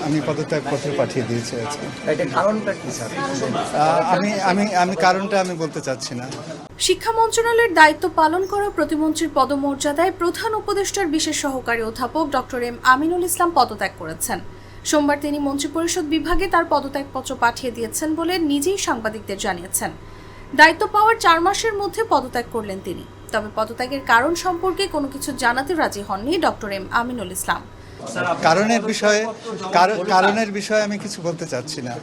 আমি পদত্যাগপত্র পাঠিয়ে দিয়েছি। আচ্ছা, এটার কারণটা কি স্যার? আমি কারণটা আমি বলতে চাচ্ছি না। শিক্ষা মন্ত্রণালয়ের দায়িত্ব পালন করা প্রতিমন্ত্রীর পদমর্যাদায় প্রধান উপদেষ্টার বিশেষ সহকারী অধ্যাপক ডক্টর এম আমিনুল ইসলাম পদত্যাগ করেছেন। সোমবার তিনি মন্ত্রিপরিষদ বিভাগে তার পদত্যাগপত্র পাঠিয়ে দিয়েছেন বলে নিজেই সাংবাদিকদের জানিয়েছেন। দায়িত্ব পাওয়ার 4 মাসের মধ্যে পদত্যাগ করলেন তিনি। তবে পদত্যাগের কারণ সম্পর্কে কোনো কিছু জানাতে রাজি হননি ডক্টর এম আমিনুল ইসলাম। কারণের বিষয়ে আমি কিছু বলতে চাচ্ছি না।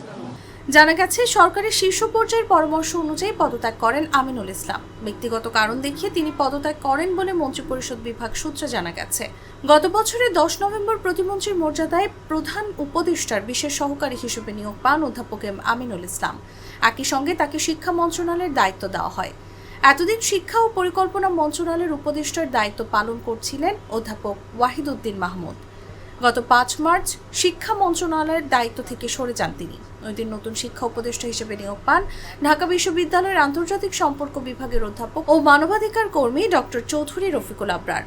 জানা গেছে, সরকারের শীর্ষ পর্যায়ের পরামর্শ অনুযায়ী পদত্যাগ করেন আমিনুল ইসলাম। ব্যক্তিগত কারণ দেখিয়ে তিনি পদত্যাগ করেন বলে মন্ত্রিপরিষদ বিভাগ সূত্রে জানা গেছে। গত বছরের 10 নভেম্বর প্রতিমন্ত্রীর মর্যাদায় প্রধান উপদেষ্টার বিশেষ সহকারী হিসেবে নিয়োগ পান অধ্যাপক এম আমিনুল ইসলাম। একই সঙ্গে তাকে শিক্ষা মন্ত্রণালয়ের দায়িত্ব দেওয়া হয়। এতদিন শিক্ষা ও পরিকল্পনা মন্ত্রণালয়ের উপদেষ্টার দায়িত্ব পালন করছিলেন অধ্যাপক ওয়াহিদউদ্দিন মাহমুদ। গত 5 মার্চ শিক্ষা মন্ত্রণালয়ের দায়িত্ব থেকে সরে যান তিনি। ওই দিন নতুন শিক্ষা উপদেষ্টা হিসেবে নিয়োগ পান ঢাকা বিশ্ববিদ্যালয়ের আন্তর্জাতিক সম্পর্ক বিভাগের অধ্যাপক ও মানবাধিকার কর্মী ডক্টর চৌধুরী রফিকুল আবরার।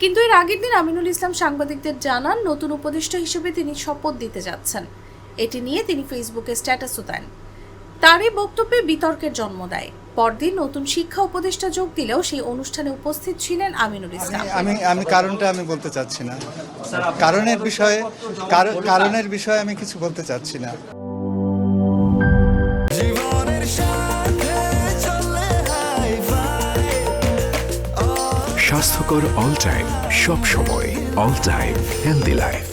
কিন্তু এর আগের দিন আমিনুল ইসলাম সাংবাদিকদের জানান, নতুন উপদেষ্টা হিসেবে তিনি শপথ দিতে যাচ্ছেন। এটি নিয়ে তিনি ফেসবুকে স্ট্যাটাসও দেন। তার এই বক্তব্যে বিতর্কের জন্ম দেয়। পরদিন নতুন শিক্ষা উপদেষ্টা যোগ দিলেও সেই অনুষ্ঠানে উপস্থিত ছিলেন আমিনুল ইসলাম। আমি কারণটা আমি বলতে চাচ্ছি না। কারণের বিষয়ে আমি কিছু বলতে চাচ্ছি না। স্বাস্থ্যকর অল টাইম, সব সময় অল টাইম হেলদি লাইফ।